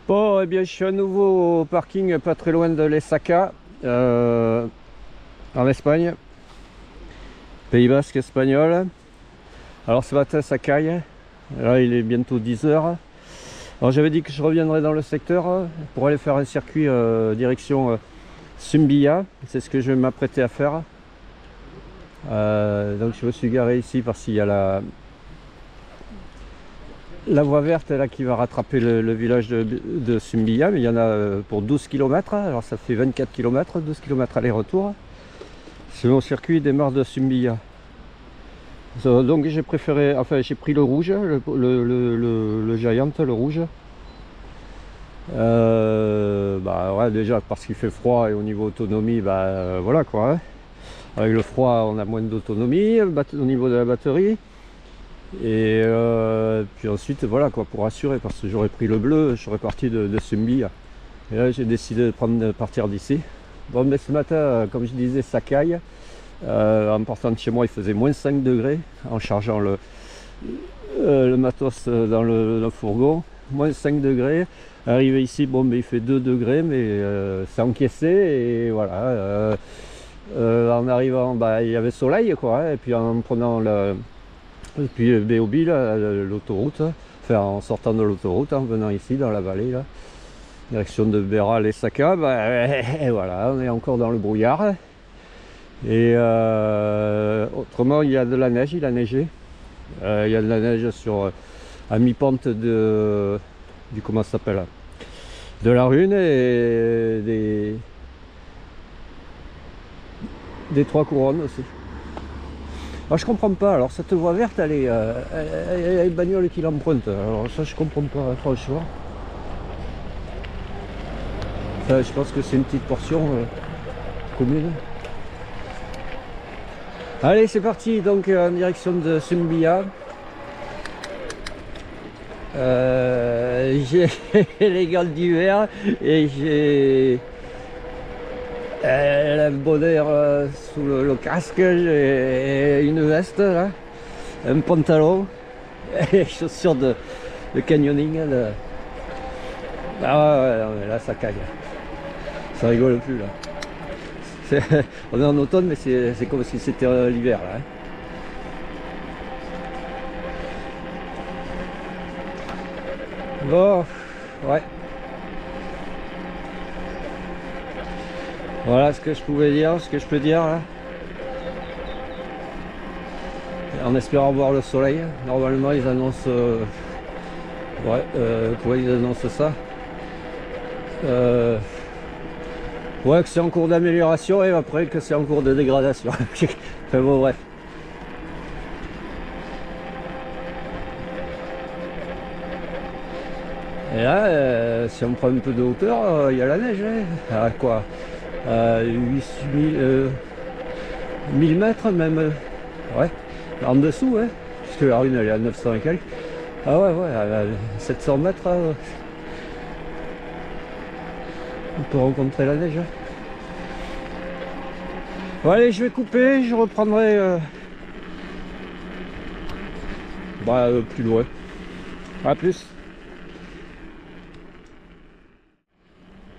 Bon, eh bien, je suis à nouveau au parking pas très loin de l'Essaca, en Espagne, Pays Basque espagnol. Alors ce matin ça caille, là il est bientôt 10 heures. Alors j'avais dit que je reviendrais dans le secteur pour aller faire un circuit direction Zumbilla, c'est ce que je vais m'apprêter à faire. Donc je me suis garé ici parce qu'il y a la voie verte là qui va rattraper le village de Zumbilla, mais il y en a pour 12 km, alors ça fait 24 km, 12 km aller-retour. C'est mon circuit démarre de Zumbilla. Donc j'ai préféré, enfin j'ai pris le rouge, le Giant, le rouge. Bah ouais, déjà parce qu'il fait froid et au niveau autonomie, bah voilà quoi. Hein. Avec le froid on a moins d'autonomie au niveau de la batterie. Et puis ensuite voilà quoi, pour assurer, parce que j'aurais pris le bleu, je serais parti de Zumbilla. Et là j'ai décidé de partir d'ici. Bon mais ce matin, comme je disais, ça caille. En partant de chez moi il faisait moins 5 degrés en chargeant le matos dans le fourgon, moins 5 degrés. Arrivé ici, bon mais il fait 2 degrés, mais c'est encaissé. Et voilà, en arrivant bah, il y avait soleil quoi, hein, et puis en prenant puis BOB, l'autoroute, enfin en sortant de l'autoroute, en venant ici dans la vallée là, direction de Beral et Saka, bah, et voilà, on est encore dans le brouillard. Et autrement il y a de la neige, il a neigé. Il y a de la neige sur à mi-pente du comment ça s'appelle, de la Rune, et des Trois Couronnes aussi. Alors je comprends pas, alors cette voie verte elle est il y a une bagnole qui l'emprunte, alors ça je comprends pas franchement. Enfin, je pense que c'est une petite portion commune. Allez c'est parti, donc en direction de Zumbilla. J'ai les gants d'hiver et j'ai un bonnet sous le casque, j'ai une veste là, un pantalon et chaussures de canyoning. Ah ouais, non, mais là ça caille, ça rigole plus là. On est en automne mais c'est comme si c'était l'hiver là. Hein. Bon, ouais. Voilà ce que je pouvais dire, ce que je peux dire là. En espérant voir le soleil. Normalement ils annoncent ouais, quoi ils annoncent ça, ouais, que c'est en cours d'amélioration et après que c'est en cours de dégradation. Enfin bon bref. Et là si on prend un peu de hauteur, il y a la neige hein. À quoi 1000 mètres même, ouais, en dessous hein, puisque la Rune elle est à 900 et quelques. Ah ouais ouais, à 700 mètres on peut rencontrer la neige hein. Bon allez je vais couper, je reprendrai plus loin. A plus.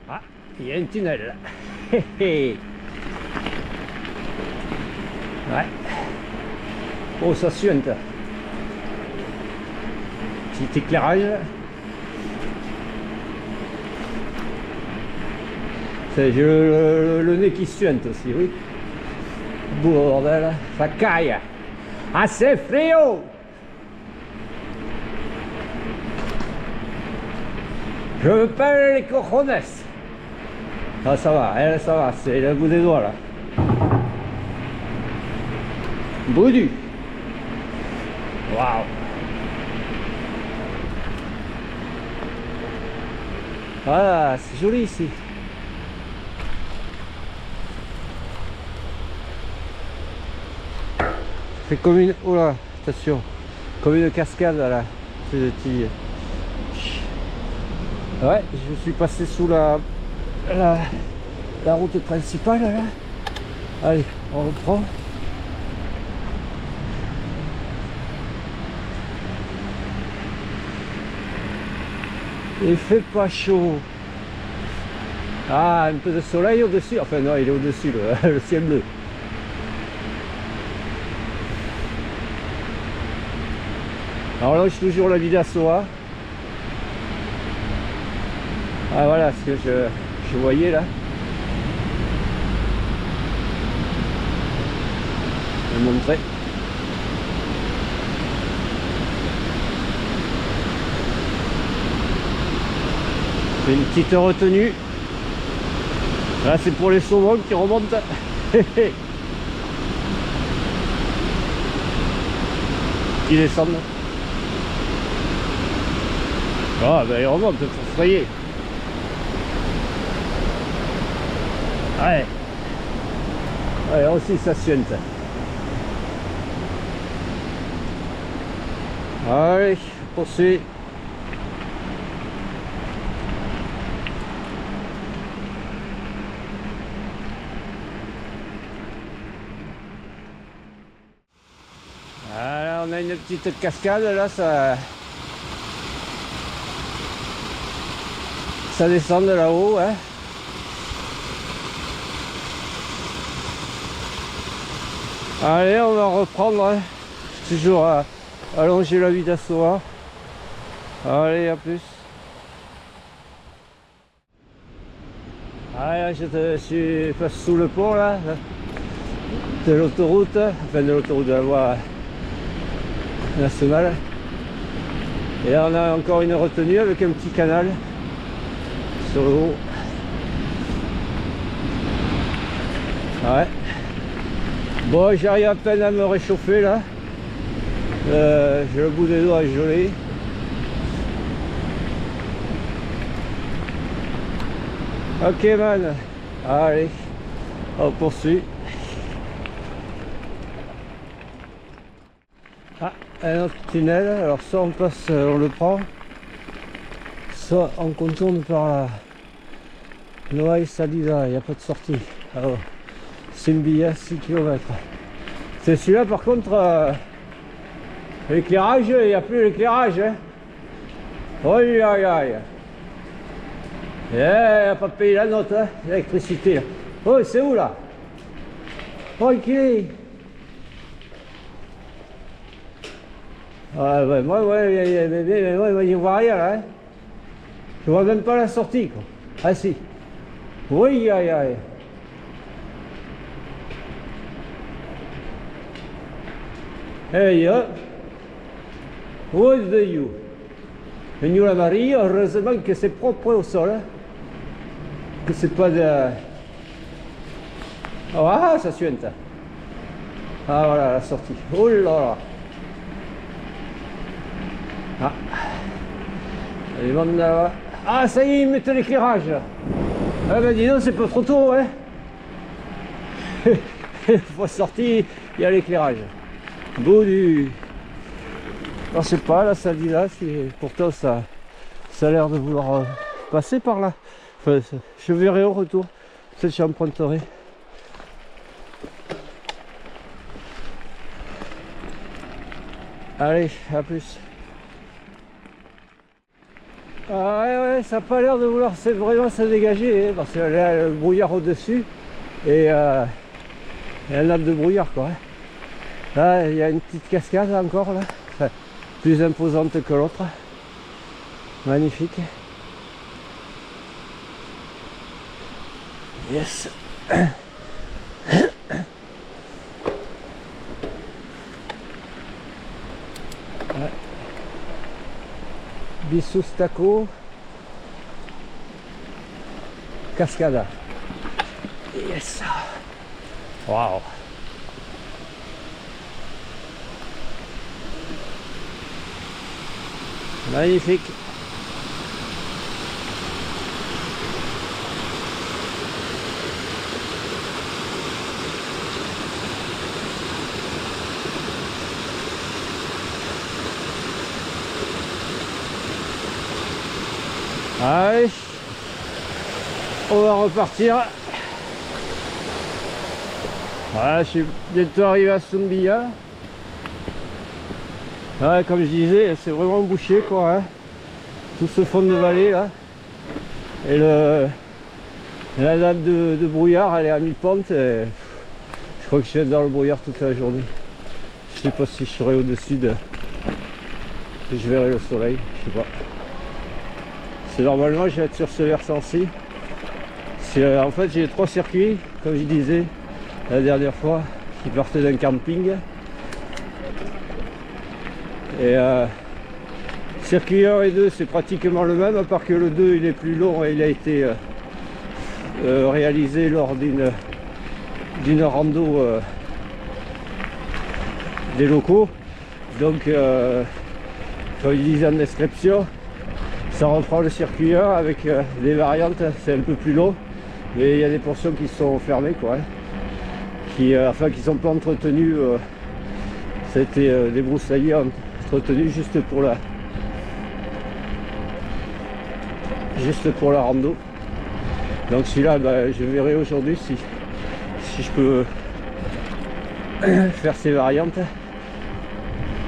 Ah, il y a un tunnel. Ouais. Oh, ça suinte. Petit éclairage. J'ai le nez qui suinte aussi, oui. Bordel, ça caille. Assez frio. Je veux pas les cojones. Ah ça va, ça va, c'est le bout des doigts là. Boudu. Waouh. Voilà, c'est joli ici. C'est comme une... Oh là, attention. Comme une cascade là. C'est des petits... Ouais, je suis passé sous la route principale là. Allez, on reprend. Il fait pas chaud. Ah, un peu de soleil au-dessus. Enfin non, il est au-dessus, le ciel bleu. Alors là, je suis toujours la Vidasoa. Ah voilà ce que je voyais là. Je vais montrer. C'est une petite retenue. Là c'est pour les saumons qui remontent. Qui descendent. Ah ben ils remontent pour frayer. Ouais. Ouais, aussi ça suinte. Allez, poursuit. Alors, on a une petite cascade là, ça descend de là-haut, hein. Allez, on va reprendre, hein. Toujours à allonger la Vidasoa. Allez, à plus. Allez, je passe sous le pont là, de l'autoroute, enfin de l'autoroute de la voie nationale. Et là on a encore une retenue avec un petit canal sur le haut. Ouais. Bon, j'arrive à peine à me réchauffer là. J'ai le bout des doigts gelé. Ok man. Allez, on poursuit. Ah, un autre tunnel. Alors soit on passe, on le prend, soit on contourne par la Noailles Salida, il n'y a pas de sortie. Alors, Simbia 6 km. C'est celui-là par contre, l'éclairage, il n'y a plus l'éclairage. Hein. Aïe aïe aïe. Il n'a pas payé la note, hein, l'électricité. Oh, c'est où là? Oh, qu'il est. Ouais, moi, ouais, je vois rien là. Hein. Je vois même pas la sortie, quoi. Ah si. Oui, aïe, aïe. Hey, what do you? Venu la Marie, heureusement que c'est propre au sol. Hein. Que c'est pas de... Ah, ça suinte. Ah, voilà la sortie. Oh là là. Ah. Allez, bon, là. Ah, ça y est, ils mettent l'éclairage. Ah ben dis donc, c'est pas trop tôt, hein. Une fois sorti, il y a l'éclairage. Beau du... Je sais pas, la Salida, pourtant ça a l'air de vouloir passer par là. Enfin, je verrai au retour. Peut-être que j'emprunterai. Allez, à plus. Ah ouais, ça n'a pas l'air de vouloir vraiment se dégager, hein, parce qu'il y a le brouillard au-dessus et il y a un nappe de brouillard quoi. Hein. Là, il y a une petite cascade encore là, enfin, plus imposante que l'autre. Magnifique. Yes. Ouais. Bisustaco Cascada. Yes. Wow. Magnifique. Allez, on va repartir. Voilà, je suis bientôt arrivé à Sumbia. Ouais, comme je disais, c'est vraiment bouché quoi. Hein. tout ce fond de vallée là. Et la nappe de brouillard elle est à mi-pente. Je crois que je vais être dans le brouillard toute la journée. Je sais pas si je serai au-dessus de... Je verrai le soleil, je sais pas. C'est normalement je vais être sur ce versant-ci. En fait j'ai 3 circuits, comme je disais la dernière fois, qui partaient d'un camping. Et circuit 1 et 2 c'est pratiquement le même, à part que le 2 il est plus long et il a été réalisé lors d'une rando des locaux. Donc comme ils disent en description, ça reprend le circuit 1 avec des variantes, c'est un peu plus long, mais il y a des portions qui sont fermées quoi, hein, qui sont pas entretenues. C'était des broussailles entretenues juste pour la rando. Donc celui-là je verrai aujourd'hui si je peux faire ces variantes.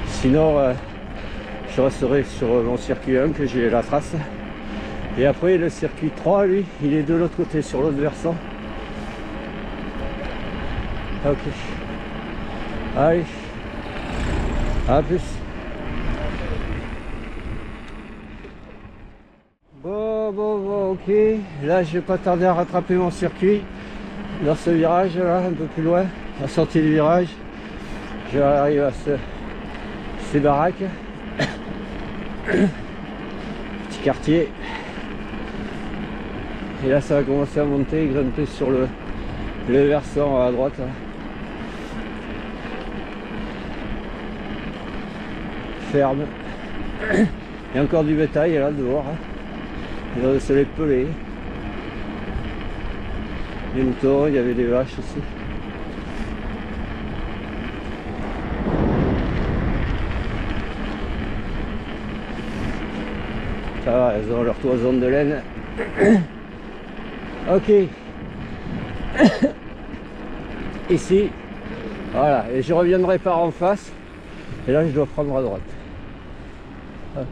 Sinon je resterai sur mon circuit 1 que j'ai la trace. Et après le circuit 3 lui il est de l'autre côté sur l'autre versant. Ok, allez, à plus. Bon, ok, là je vais pas tarder à rattraper mon circuit dans ce virage là, un peu plus loin, à la sortie du virage. Je vais arriver à ces baraques. Petit quartier. Et là ça va commencer à monter, grimper sur le versant à droite là. Ferme. Il y a encore du bétail là dehors, hein. Il va se les peler. Les moutons, il y avait des vaches aussi. Ça va, elles ont leur toison de laine. Ok. Ici. Voilà, et je reviendrai par en face. Et là je dois prendre à droite. Ok.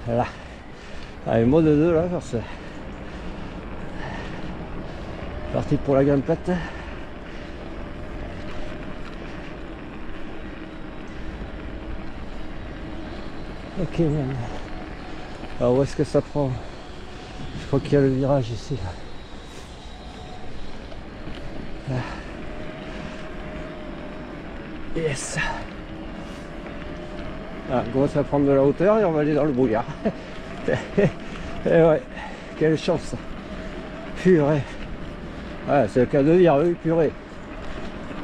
Voilà. Allez, mode 2 là, parce que parti pour la grimpette. Ok, man. Alors où est-ce que ça prend? Je crois qu'il y a le virage ici. Là. Yes. Ah, on commence à prendre de la hauteur et on va aller dans le brouillard. Et ouais, quelle chance. Purée. Ouais, c'est le cas de dire, oui, purée.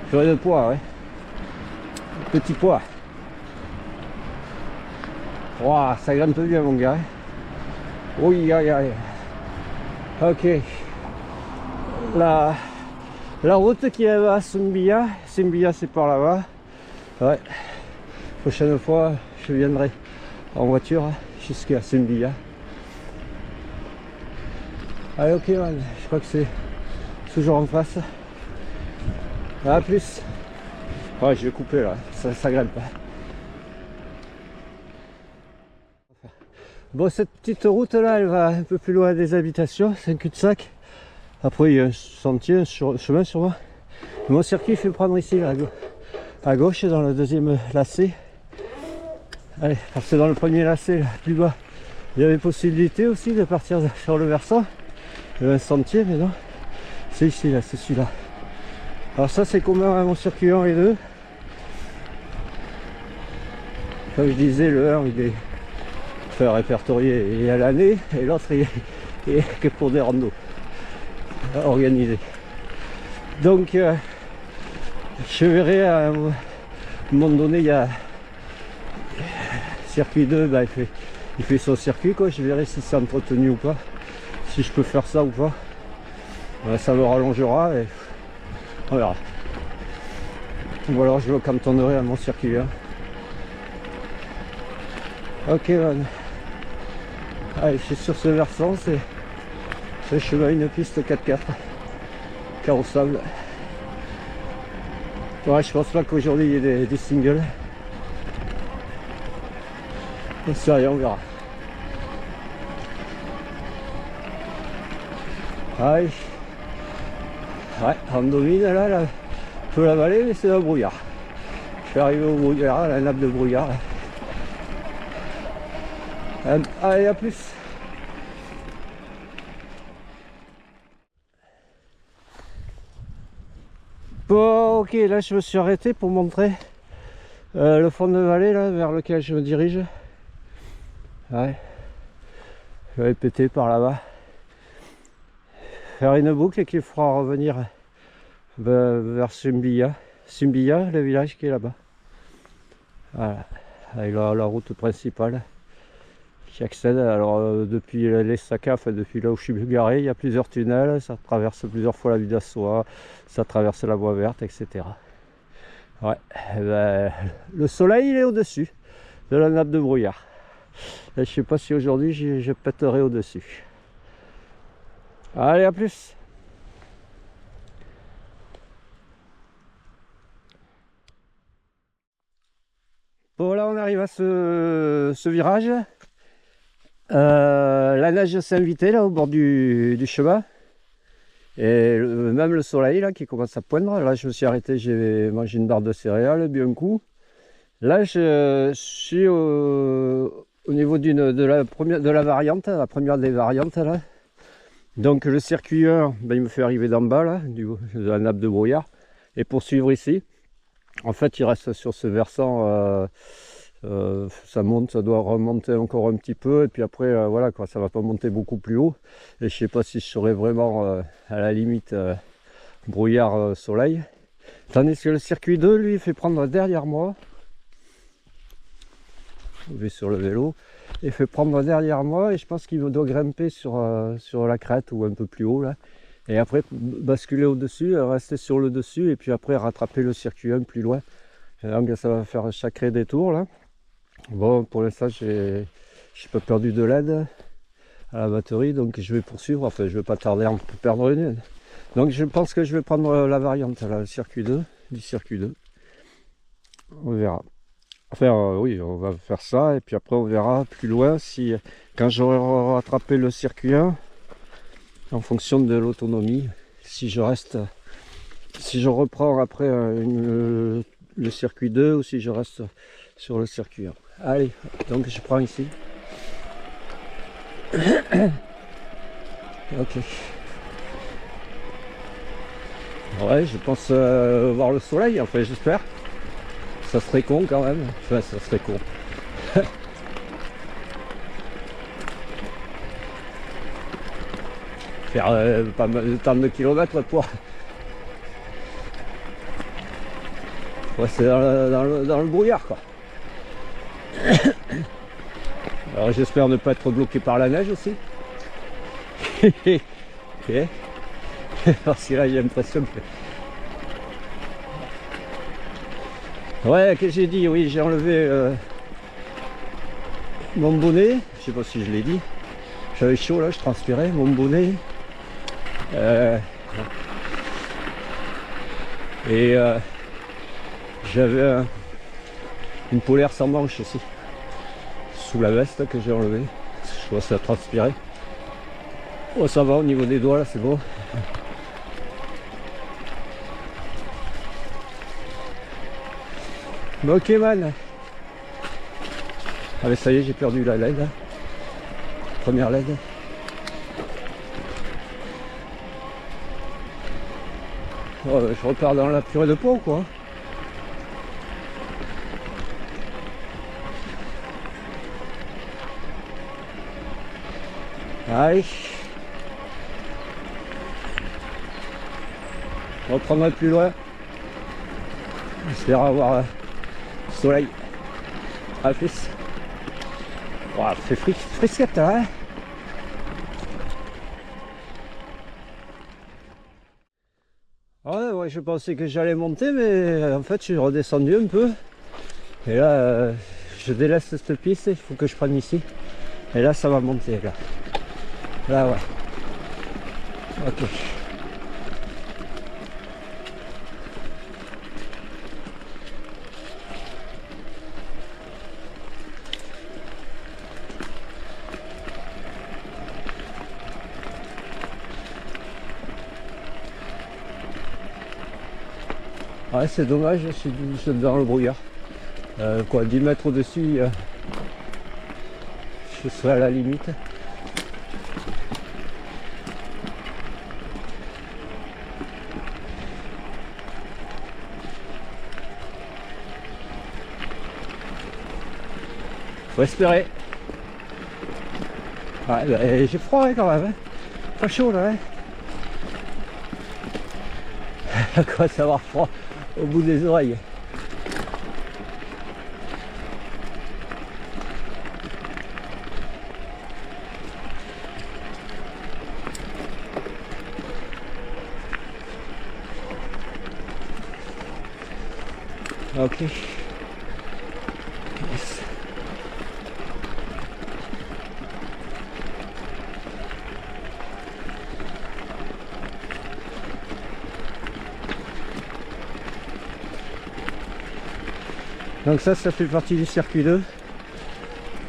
Purée de poids, ouais. Petit poids. Wow, ça grimpe bien mon gars. Oui, aïe, aïe. Ok. La route qui va à Simbia c'est par là-bas. Ouais. Prochaine fois, je viendrai en voiture jusqu'à Simbia. Allez, ok, man. Je crois que c'est toujours en face. À plus. Ouais, je vais couper là. Ça grimpe. Bon, cette petite route là, elle va un peu plus loin des habitations. C'est un cul-de-sac. Après, il y a un sentier, un chemin sûrement. Mon circuit fait prendre ici là, à gauche, dans le deuxième lacet. Allez, parce que dans le premier lacet, là, plus bas, il y avait possibilité aussi de partir sur le versant. Il y avait un sentier, mais non. C'est ici, là, c'est celui-là. Alors ça, c'est commun à mon circuit 1 et 2. Comme je disais, le 1, il est répertorié et à l'année, et l'autre, il est que pour des randos organisés. Donc, je verrai à un moment donné, il y a circuit 2, bah, il fait son circuit, quoi. Je verrai si c'est entretenu ou pas, si je peux faire ça ou pas. Ça me rallongera et on verra. Ou alors je le cantonnerai à mon circuit 1. Ok, man. Allez, je suis sur ce versant, c'est le chemin, une piste 4x4 carrossable. Ouais, je pense pas qu'aujourd'hui il y ait des singles. Ça y est, on verra. Ah oui. Ouais, on domine là, un peu la vallée, mais c'est le brouillard. Je suis arrivé au brouillard, à la nappe de brouillard. Allez, à plus. Bon, ok, là je me suis arrêté pour montrer le fond de vallée là, vers lequel je me dirige. Ouais. Je vais péter par là-bas. Faire une boucle qui fera revenir vers Sumbia. Sumbia, le village qui est là-bas. Voilà. Avec la route principale qui accède. Alors depuis les Saka, enfin depuis là où je suis garé, il y a plusieurs tunnels. Ça traverse plusieurs fois la ville d'Assois. Ça traverse la voie verte, etc. Ouais. Ben, le soleil il est au-dessus de la nappe de brouillard. Et je sais pas si aujourd'hui je pèterai au-dessus. Allez, à plus. Bon, là on arrive à ce virage. La neige s'est invitée là au bord du chemin. Et même le soleil là qui commence à poindre. Là je me suis arrêté, j'ai mangé une barre de céréales, bu un coup. Là je suis au niveau de la variante, la première des variantes là. Donc le circuit 1, ben, il me fait arriver d'en bas là, de la nappe de brouillard. Et poursuivre ici. En fait il reste sur ce versant, ça monte, ça doit remonter encore un petit peu. Et puis après voilà quoi, ça va pas monter beaucoup plus haut. Et je sais pas si je serai vraiment à la limite brouillard soleil. Tandis que le circuit 2 lui fait prendre derrière moi. Je vais sur le vélo. Il fait prendre derrière moi et je pense qu'il doit grimper sur la crête ou un peu plus haut là. Et après basculer au-dessus, rester sur le dessus et puis après rattraper le circuit 1 plus loin. Et donc ça va faire un sacré détour là. Bon, pour l'instant j'ai pas perdu de LED à la batterie, donc je vais poursuivre. Enfin je vais pas tarder à en perdre une. Donc je pense que je vais prendre la variante là, le circuit 2, du circuit 2. On verra. Enfin oui, on va faire ça et puis après on verra plus loin si quand j'aurai rattrapé le circuit 1 en fonction de l'autonomie, si je reprends après le circuit 2 ou si je reste sur le circuit 1. Allez, donc je prends ici. Ok. Ouais, je pense voir le soleil, enfin j'espère. Ça serait con quand même. Enfin, ça serait con. Faire pas mal de temps de kilomètres pour... Ouais, c'est dans le brouillard quoi. Alors j'espère ne pas être bloqué par la neige aussi. Ok. Parce que là j'ai l'impression que... Ouais, qu'est-ce que j'ai dit? Oui, j'ai enlevé mon bonnet. Je sais pas si je l'ai dit. J'avais chaud là, je transpirais. Mon bonnet. Et j'avais une polaire sans manche aussi. Sous la veste que j'ai enlevée. Je vois ça transpirer. Oh, ça va au niveau des doigts là, c'est bon. Bon, ok man. Allez, ça y est, j'ai perdu la LED. Première LED. Oh, je repars dans la purée de peau quoi. Allez. On reprendra plus loin. J'espère avoir le soleil. À plus. Oh, c'est frisquette là, hein. Ouais, je pensais que j'allais monter, mais en fait je suis redescendu un peu. Et là, je délaisse cette piste, il faut que je prenne ici. Et là, ça va monter, là. Là, ouais. Ok. Ouais, c'est dommage, je suis dans le brouillard. Quoi, 10 mètres au-dessus, je serai à la limite. Faut espérer. Ouais, bah, j'ai froid hein, quand même. Hein. Pas chaud là. Hein. À quoi savoir froid au bout des oreilles. Ok. Yes. Donc ça fait partie du circuit 2.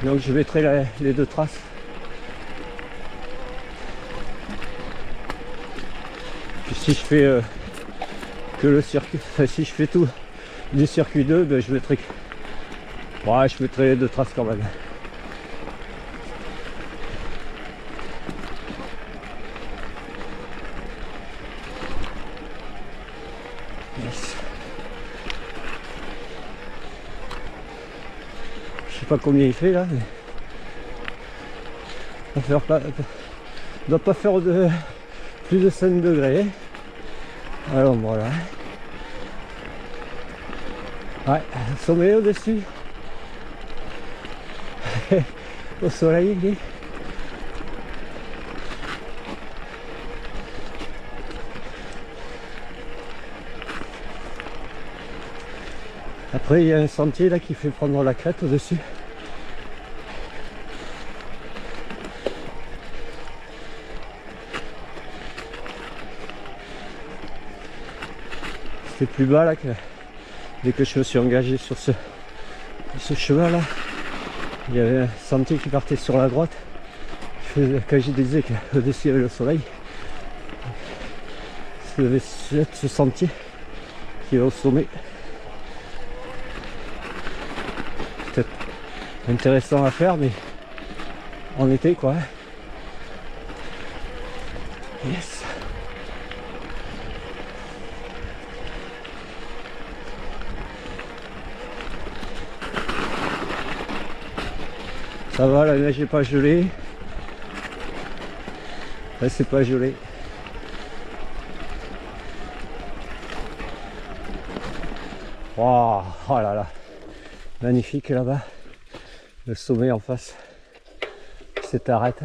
Donc je mettrai les deux traces. Puis si je fais que le circuit, enfin, si je fais tout du circuit 2, ben je mettrai les deux traces quand même. Yes. Je sais pas combien il fait là, mais doit pas faire plus de 5 degrés. Alors voilà. Ouais, sommet au-dessus. Au soleil, il est. Après, il y a un sentier là qui fait prendre la crête au-dessus. C'était plus bas là que dès que je me suis engagé sur ce chemin là. Il y avait un sentier qui partait sur la droite. Quand je disais qu'au-dessus il y avait le soleil, il devait être ce sentier qui va au sommet. Peut-être intéressant à faire, mais en été quoi. Yes. Ça va, la neige n'est pas gelée. Là, c'est pas gelé. Wow, oh là là, magnifique là-bas. Le sommet en face. Cette arête.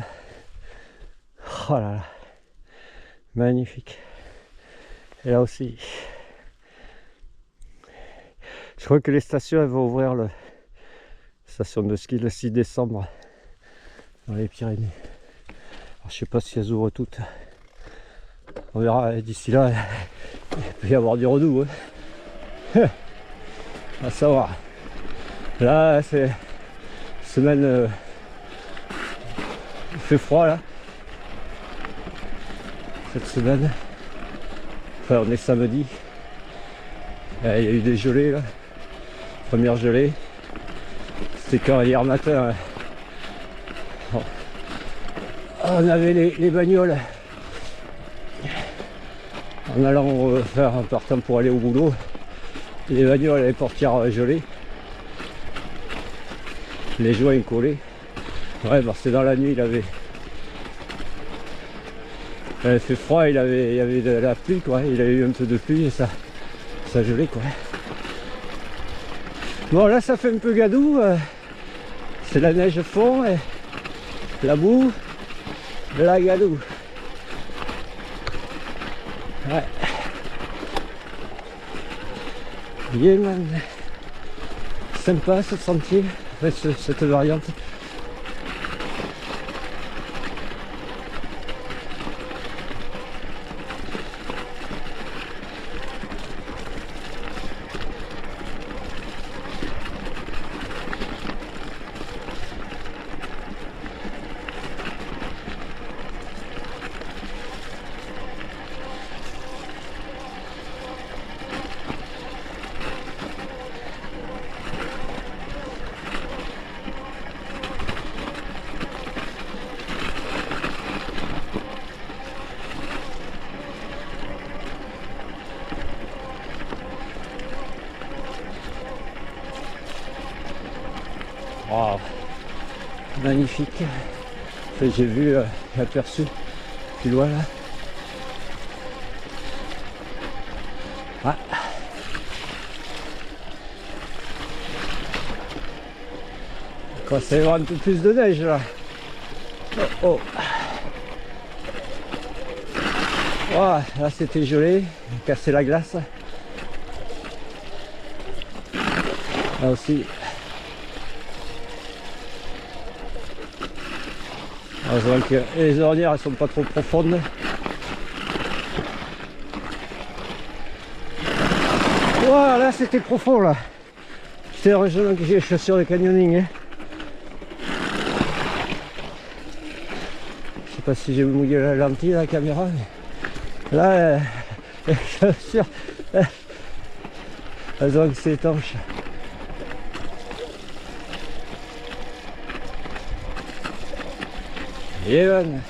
Oh là là, magnifique. Et là aussi. Je crois que les stations elles vont ouvrir la station de ski le 6 décembre dans les Pyrénées. Alors, je sais pas si elles ouvrent toutes. On verra d'ici là. Il peut y avoir du redoux. Hein. À savoir. Là c'est semaine. Il fait froid là. Cette semaine. Enfin on est samedi. Il y a eu des gelées là. Première gelée. C'était quand hier matin. On avait les bagnoles. En allant faire un partant pour aller au boulot. Les bagnoles avaient portières gelées. Les joints collés. Ouais, parce que dans la nuit il avait fait froid, il y avait de la pluie quoi. Il y avait eu un peu de pluie et ça gelait quoi. Bon là ça fait un peu gadou. C'est la neige fond et la boue, la gadoue. Ouais. Yeah, man. Sympa ce sentier, enfin, cette variante. magnifique. Enfin, j'ai vu, aperçu plus loin là. Ah. Quand ça va y avoir un peu plus de neige là. Oh, oh. Oh, là c'était gelé, cassé la glace. Là aussi. Heureusement que les ornières elles sont pas trop profondes. Voilà, là c'était profond là. C'était heureusement que j'ai les chaussures de canyoning. Hein. Je sais pas si j'ai mouillé la lentille la caméra. Mais là, les chaussures, elles ont que c'est étanche. Et bonne.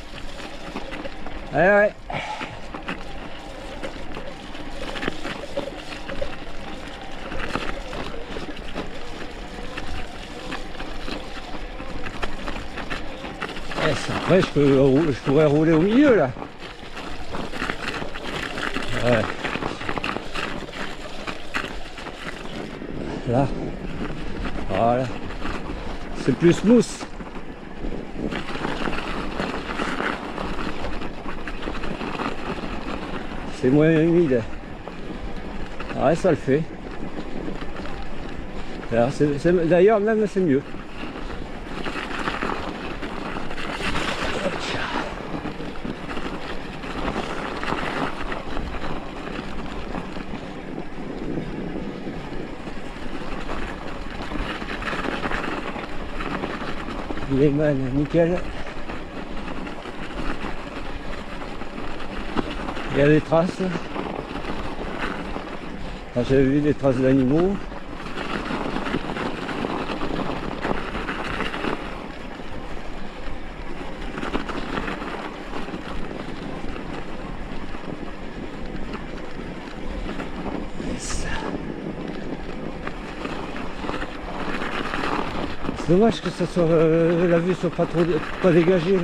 Ouais, ouais. Après, je pourrais rouler au milieu là. Ouais. Là. Voilà. C'est plus smooth. C'est moins humide. Ouais, ça le fait. D'ailleurs, même c'est mieux. Il est man, nickel. Il y a des traces. J'avais vu des traces d'animaux. C'est dommage que ça soit, la vue soit pas dégagée là.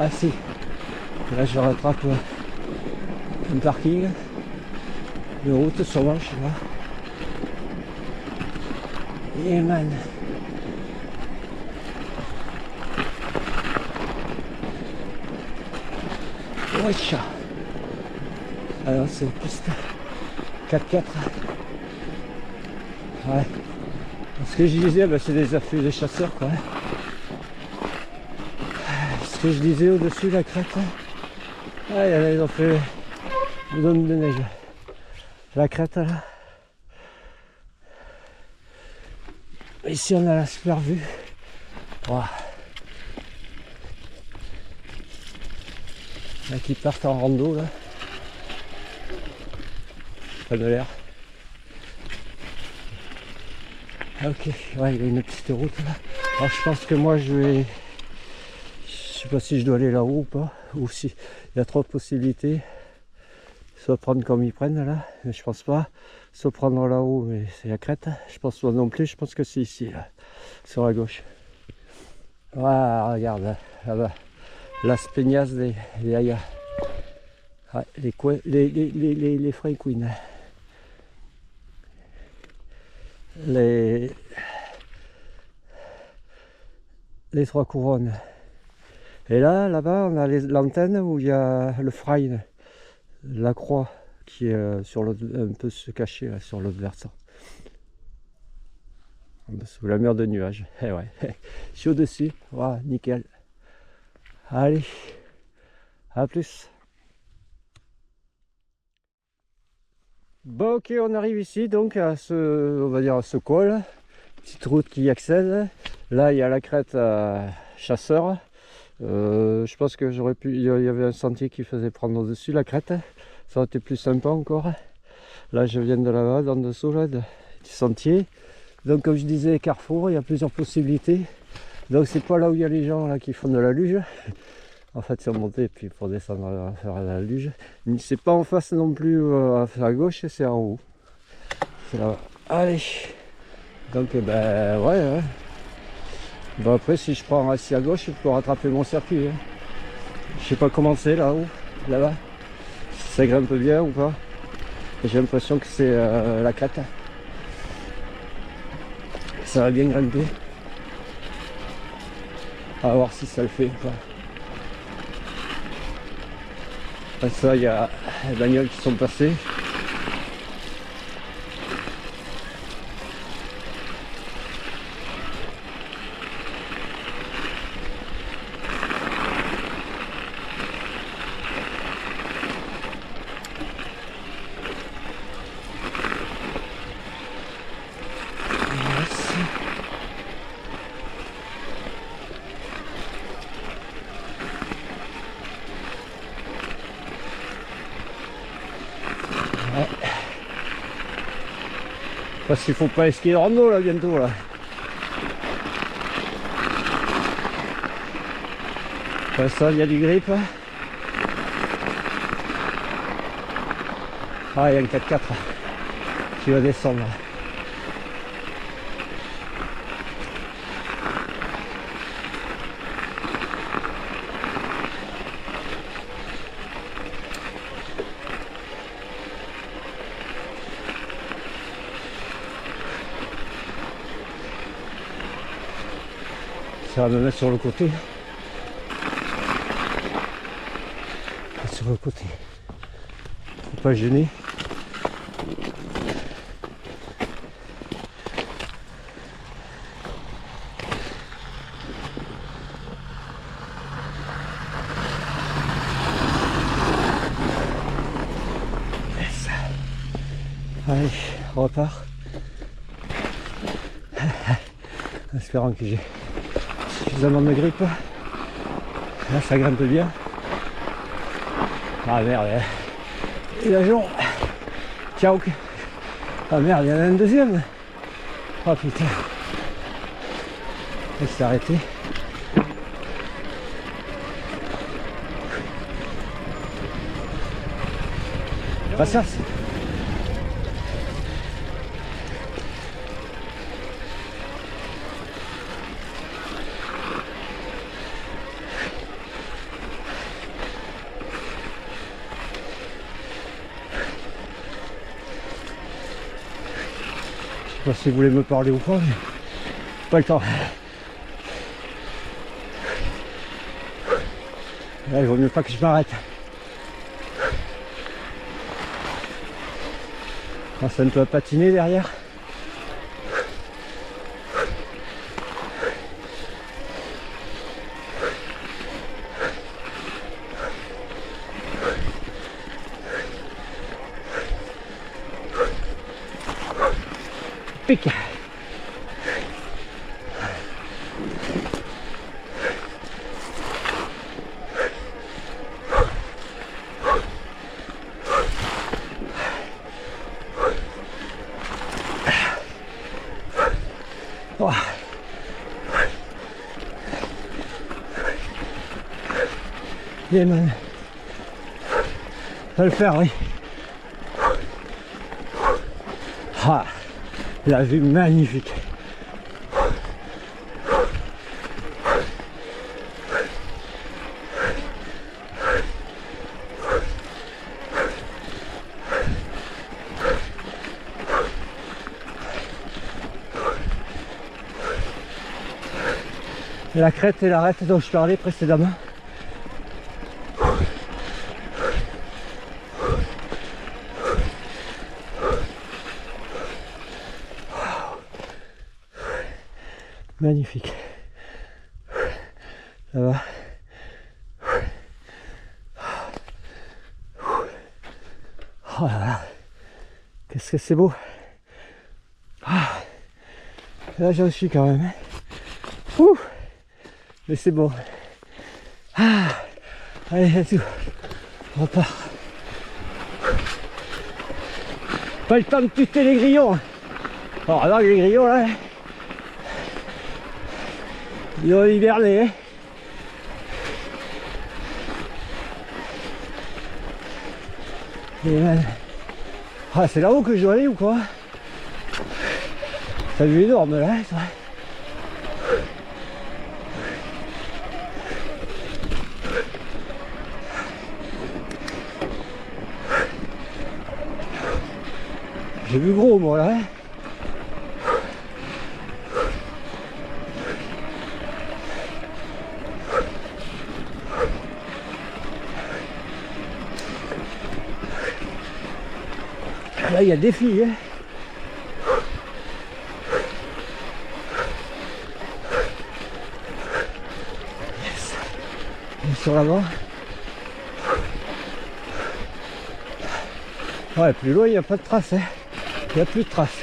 Ah si, là je rattrape un parking, une route sûrement, je sais pas. Et man. Wesh. Alors c'est piste 4x4. Ouais. Ce que je disais, c'est des affûts de chasseurs quoi. Ce que je disais au-dessus de la crête. Ah, ils ont fait une zone de neige. La crête là. Ici on a la super vue. Wow. Là qui partent en rando là. Pas de l'air. Ok, ouais, il y a une petite route là. Alors je pense que moi je vais. Je sais pas si je dois aller là-haut ou pas. Ou si il y a trop de possibilités. Soit prendre comme ils prennent là, mais je pense pas. Soit prendre là-haut, mais c'est la crête. Je pense pas non plus, je pense que c'est ici, là, sur la gauche. Voilà, regarde, là-bas. Las Peñas de Haya. Ouais, les Frey Queen. Les trois couronnes. Et là, là-bas, on a l'antenne où il y a le Frein, la croix qui est sur l'autre, un peu se cacher là, sur l'autre versant. Sous la mer de nuages. Eh ouais, je suis au-dessus. Voilà, nickel. Allez, à plus. Bon, ok, on arrive ici donc à on va dire à ce col, petite route qui y accède. Là, il y a la crête chasseur. Je pense que j'aurais pu. Il y avait un sentier qui faisait prendre au-dessus la crête. Ça aurait été plus sympa encore. Là, je viens de là-bas, dans dessous là, du sentier. Donc, comme je disais, carrefour, il y a plusieurs possibilités. Donc, c'est pas là où il y a les gens là qui font de la luge. En fait, c'est monter puis pour descendre faire la luge. C'est pas en face non plus à gauche, c'est en haut. C'est là-bas. Allez. Donc ben ouais. Bon après si je prends assis à gauche, je peux rattraper mon circuit. Hein. Je sais pas comment c'est là-haut, là-bas. Si ça grimpe bien ou pas. J'ai l'impression que c'est la cata. Ça va bien grimper. À voir si ça le fait ou pas. Après ça, il y a les bagnoles qui sont passées. Parce qu'il faut pas esquier de rando là bientôt là. Après ça, il y a du grip. Ah, il y a un 4x4 qui va descendre là. Ça va me mettre sur le côté. Sur le côté. Faut pas gêner. Yes. Allez, on repart. En espérant que j'ai suffisamment de grippe. Là ça grimpe bien. Ah merde. Et la jambe. Ciao. Ah merde, il y en a un deuxième. Oh putain. Il s'est arrêté. Pas ça. Je sais pas si vous voulez me parler ou pas, mais pas le temps. Là, il vaut mieux pas que je m'arrête. Ça ne peut pas patiner derrière. Pique. Oh. Yeah, man. Ça va le faire, oui. Ah, la vue magnifique. Et la crête et l'arête dont je parlais précédemment. Magnifique. Ça va. Oh là là. Qu'est-ce que c'est beau. Ah. Là j'en suis quand même. Ouh. Mais c'est bon. Ah. Allez, let's go. On repart. Pas le temps de tuer les grillons. Alors là, les grillons là. Ils ont hiberné. Hein. Ah, c'est là-haut que je dois aller ou quoi? T'as vu énorme là, toi. J'ai vu gros moi là. Là il y a des filles. Hein. Yes. Et sur l'avant. Ouais, plus loin il n'y a pas de traces. Hein. Il n'y a plus de traces.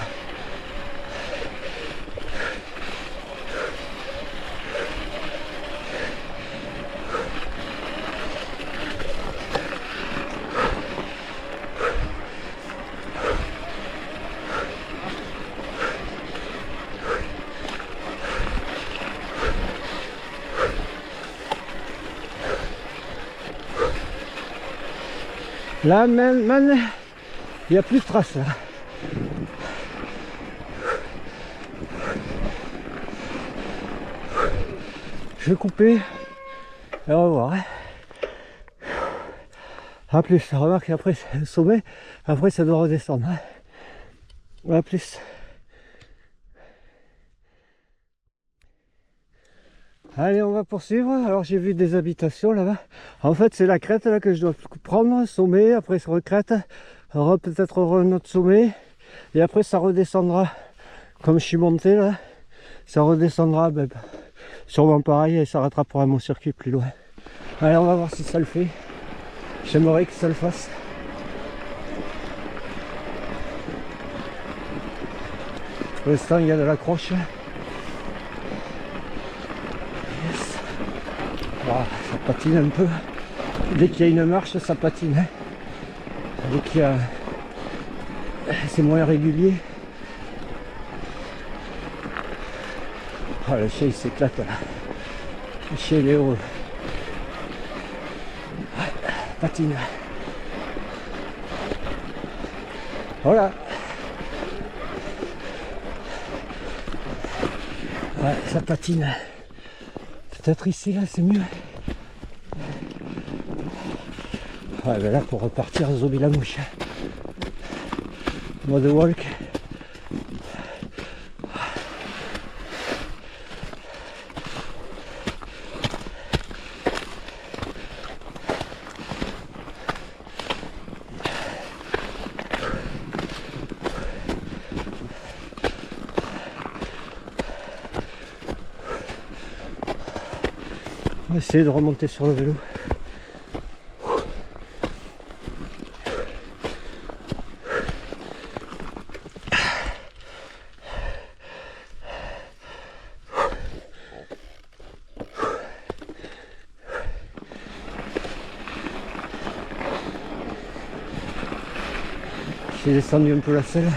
Là, man, il n'y a plus de traces là. Je vais couper et on va voir. A plus, remarque après c'est le sommet, après ça doit redescendre. A plus. Allez, on va poursuivre. Alors j'ai vu des habitations là-bas. En fait c'est la crête là que je dois prendre, sommet, après ça recrête, peut-être un autre sommet, et après ça redescendra. Comme je suis monté là, ça redescendra, ben, sûrement pareil, et ça rattrapera mon circuit plus loin. Allez, on va voir si ça le fait. J'aimerais que ça le fasse. Pour l'instant il y a de l'accroche. Yes. Voilà, ça patine un peu. Dès qu'il y a une marche, ça patine. Hein. Dès qu'il y a... C'est moins régulier. Ah, le chien il s'éclate là. Le chien il est heureux. Ouais, patine. Voilà. Ouais, ça patine. Peut-être ici là c'est mieux. Ouais, ben là pour repartir, zombie la mouche. Mode walk. On va essayer de remonter sur le vélo. J'ai descendu un peu la selle.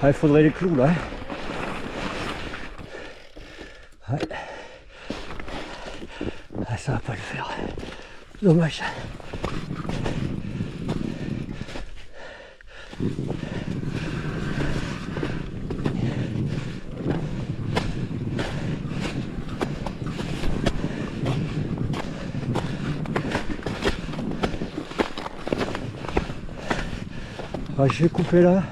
Ah, il faudrait les clous là. Ouais. Ah, ça va pas le faire. Dommage. Ah, je vais couper là.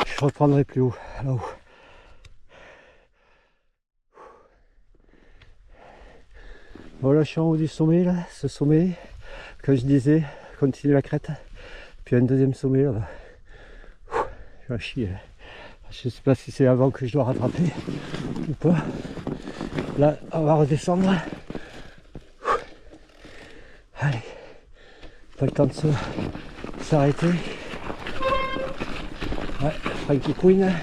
Je reprendrai plus haut, là-haut. Voilà, je suis en haut du sommet là, ce sommet, comme je disais, continue la crête, puis un deuxième sommet là-bas. Je vais chier. Je sais pas si c'est avant que je dois rattraper ou pas. Là, on va redescendre. Allez, pas le temps de s'arrêter. Ouais, Frankie Queen.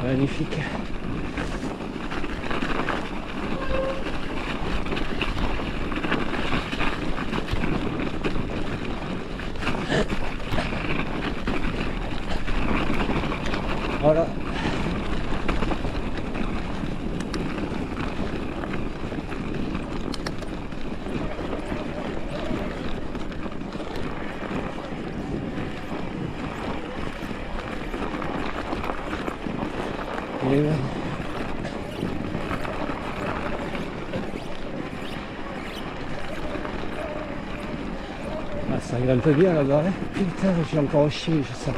Magnifique. Voilà. Ça grimpe bien là-bas. Hein. Putain, j'ai encore chier, je sens.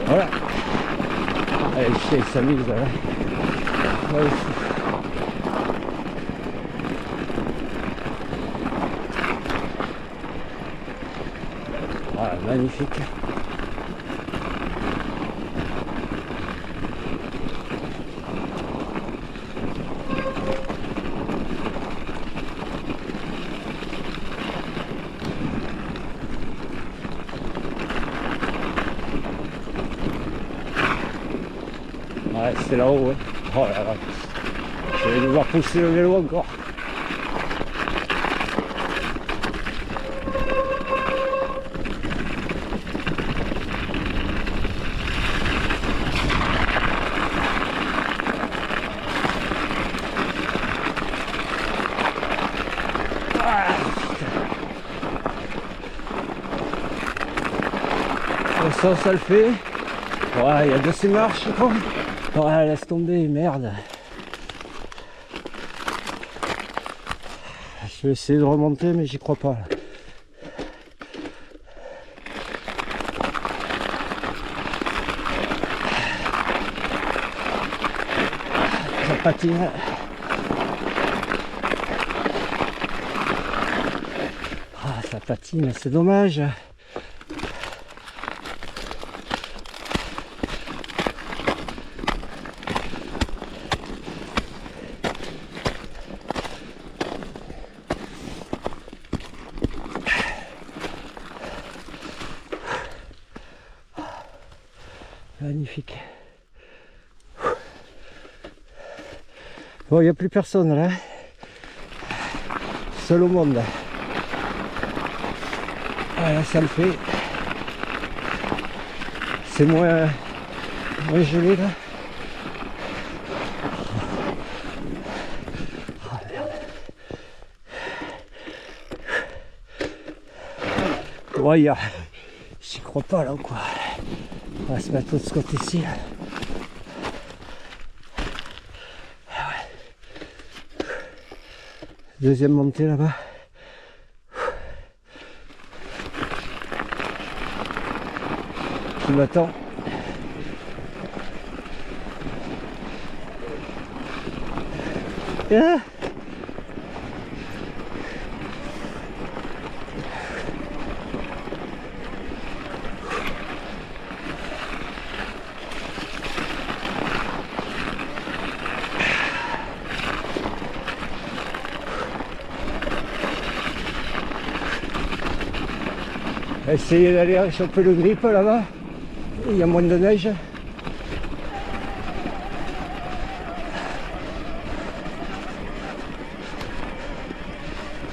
Voilà. Allez, le chien il s'amuse là. Ouais, voilà, magnifique. Ouais, c'est là-haut, ouais. Oh là là. Je vais devoir pousser le vélo encore. Ça le fait. Ouais, il y a de ces marches, quoi. Ouais, laisse tomber, merde. Je vais essayer de remonter, mais j'y crois pas. Là. Ça patine. Ah, ça patine, c'est dommage. Magnifique. Bon, il n'y a plus personne là. Seul au monde. Voilà, ça le fait. C'est moins gelé là. Oh merde. Ouais, j'y crois pas là ou quoi. On va se mettre de ce côté-ci. Deuxième montée là-bas. Qui m'attend. Ah, essayez d'aller choper le grip là-bas. Il y a moins de neige.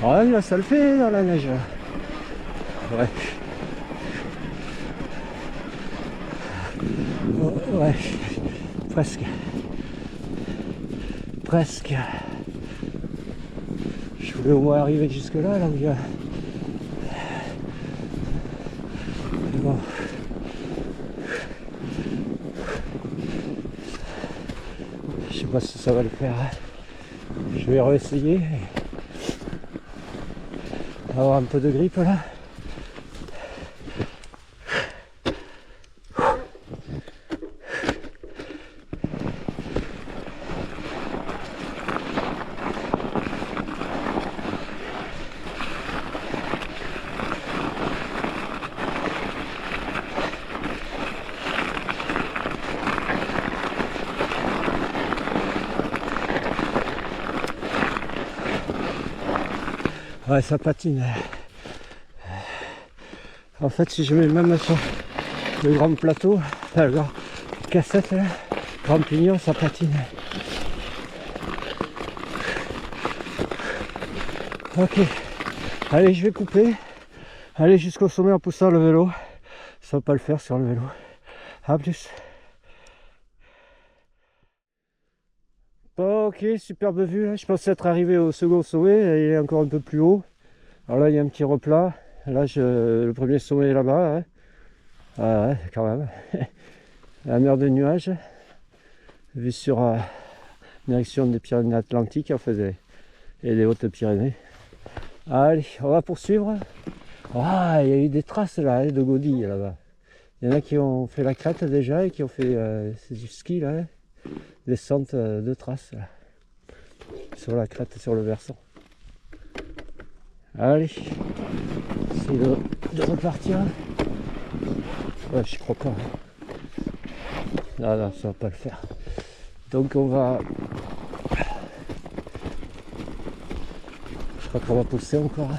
Ouais, là ça le fait dans la neige. Ouais. Ouais, presque. Presque. Je voulais au moins arriver jusque là, où il y a... Bon. Je sais pas si ça va le faire. Je vais réessayer. Avoir un peu de grippe là. Ouais, ça patine. En fait, si je mets même sur le grand plateau, la grande cassette, là, grand pignon, ça patine. Ok, allez, je vais couper. Aller jusqu'au sommet en poussant le vélo. Ça va pas le faire sur le vélo. A plus. Ok, superbe vue. Là. Je pensais être arrivé au second sommet. Il est encore un peu plus haut. Alors là, il y a un petit replat. Là, le premier sommet est là-bas. Hein. Ah ouais, quand même. La mer de nuages. Vue sur direction des Pyrénées Atlantiques, en fait, et des Hautes-Pyrénées. Allez, on va poursuivre. Ah, il y a eu des traces là, de godilles là-bas. Il y en a qui ont fait la crête déjà et qui ont fait c'est du ski là. Descente de traces là. Sur la crête, sur le versant. Allez, essaye de repartir. Ouais, je crois pas. Non, non, ça va pas le faire. Donc on va... Je crois qu'on va pousser encore.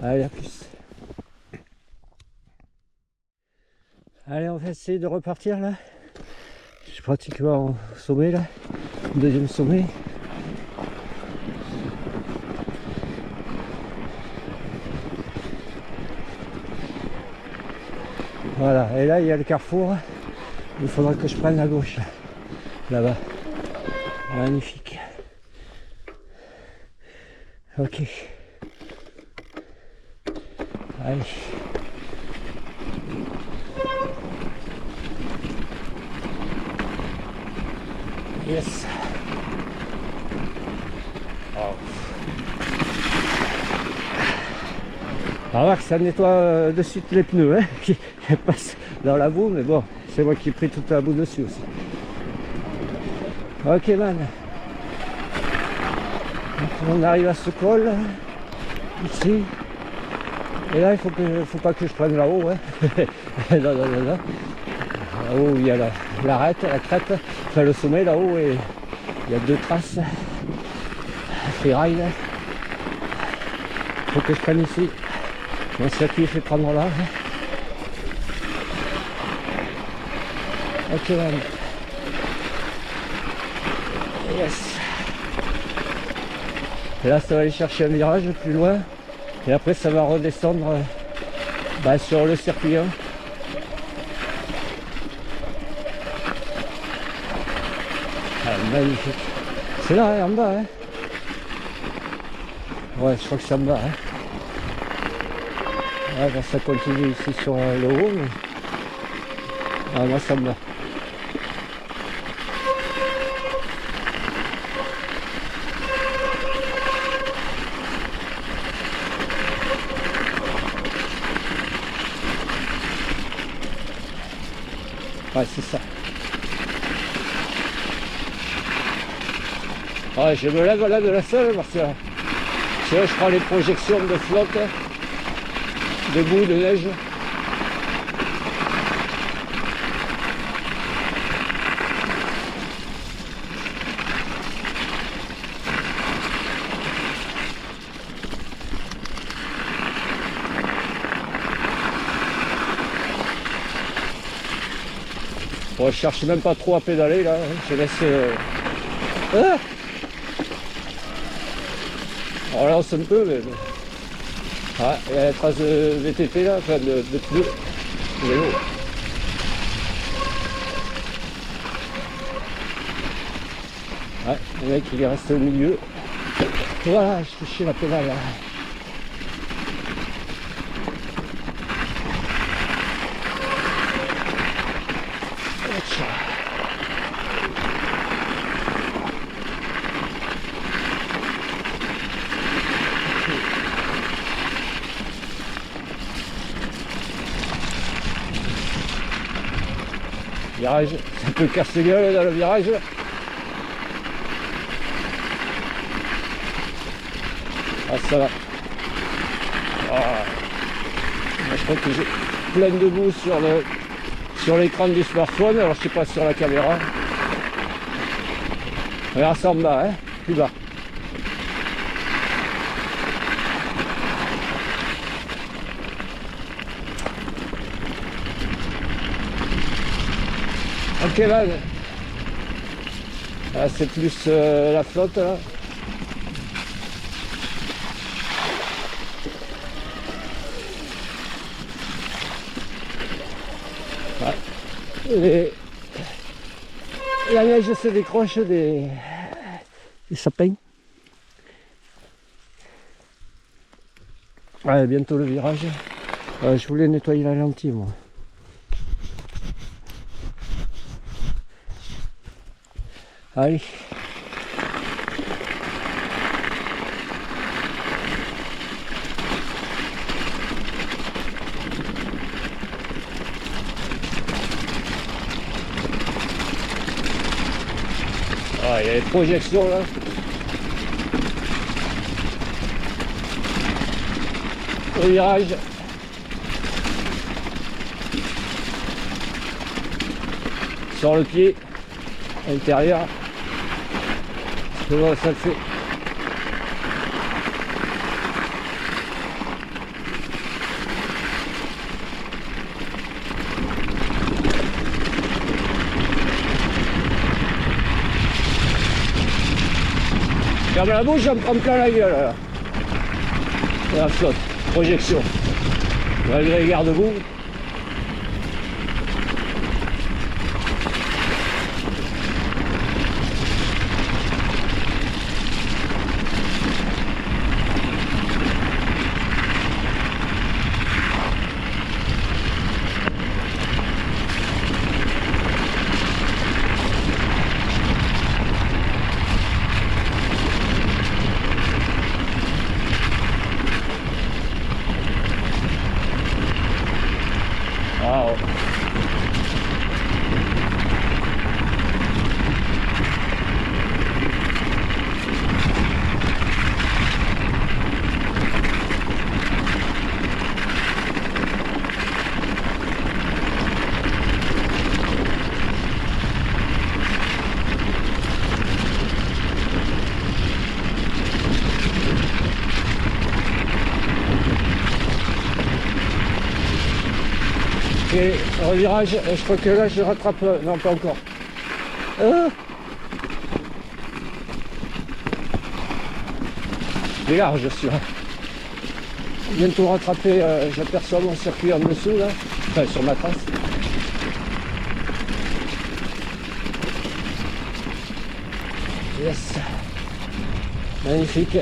Allez, à plus. Allez, on va essayer de repartir là. Je suis pratiquement au sommet là. Deuxième sommet. Voilà, et là il y a le carrefour. Il faudra que je prenne la gauche là-bas. Magnifique. Ok. Allez. Yes. Oh. Alors que ça nettoie de suite les pneus, hein, qui passent dans la boue, mais bon, c'est moi qui ai pris toute la boue dessus aussi. Ok man. On arrive à ce col, ici. Et là, faut pas que je prenne là-haut, hein. Non, non, non, non. Là-haut, il y a la crête, enfin le sommet là-haut, et il y a deux traces. Freeride. Faut que je prenne ici. Mon circuit fait prendre là. Ok, man. Yes. Et là, ça va aller chercher un virage plus loin. Et après, ça va redescendre sur le circuit 1. Ah, magnifique. C'est là, hein, en bas. Hein. Ouais, je crois que c'est en bas. Hein. Ouais, ben, ça continue ici sur le haut. Mais... Ah, moi, ça me va. Ouais, c'est ça. Ouais, je me lève là de la selle parce que là, je prends les projections de flotte, de boue, de neige. Bon, je cherche même pas trop à pédaler là, je laisse... Ah, on relance un peu, mais... Ah, il y a la trace de VTT là, enfin de pneus. Vélo. Ouais, le mec il est resté au milieu. Voilà, je touchais la pédale là. Virage, ça peut casser gueule dans le virage. Ah ça va. Ah. Je crois que j'ai plein de boue sur l'écran du smartphone, alors je sais pas sur la caméra. Regarde ça en bas, hein, plus bas. Ok man. Là c'est plus la flotte là. Ouais. La neige se décroche des sapins. Ouais, bientôt le virage. Je voulais nettoyer la lentille moi. Allez. Ah, il y a des projections là. Le virage. Sur le pied intérieur. C'est bon, ça le fait. Ferme la bouche, j'en prends plein la gueule là. La flotte, projection. Malgré les garde-boue. Wow. Et revirage, je crois que là je rattrape, non pas encore. Il est large celui-là. Bientôt rattraper, j'aperçois mon circuit en dessous là, enfin sur ma trace. Yes, magnifique.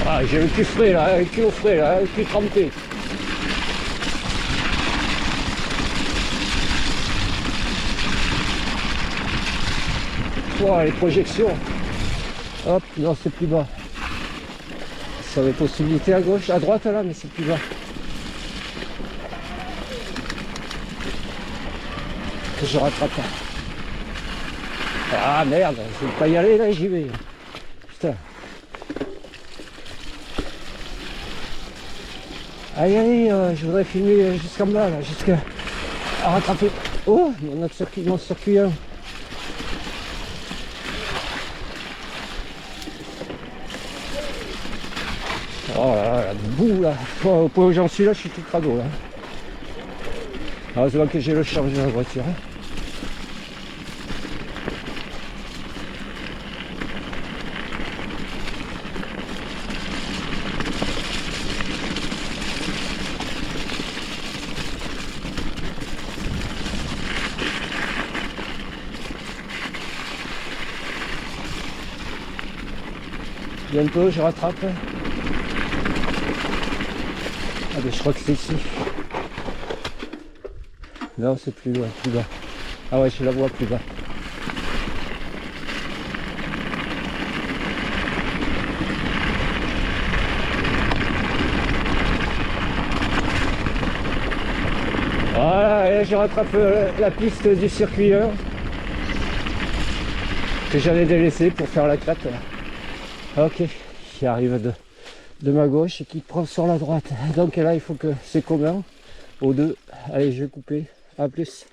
Ah, j'ai le cul frais là, le cul au frais là, le cul trempé. Oh, les projections. Hop, non c'est plus bas. Ça a des possibilités à gauche, à droite là, mais c'est plus bas. Que je rattrape pas. Ah merde, je vais pas y aller là, j'y vais. Putain. Allez, allez, je voudrais filmer jusqu'en bas, là, jusqu'à rattraper. Oh, mon circuit 1. Oh là là, la boue là. Au point où j'en suis là, je suis tout crado là. Heureusement que j'ai le charge de la voiture. Hein. Bientôt je rattrape. Ah ben je crois que c'est ici. Non c'est plus loin, plus bas. Ah ouais je la vois plus bas. Voilà, et je rattrape la piste du circuit 1 que j'avais délaissé pour faire la 4. Ok, qui arrive de ma gauche et qui prend sur la droite. Donc là il faut que c'est commun aux deux. Allez je vais couper, à plus.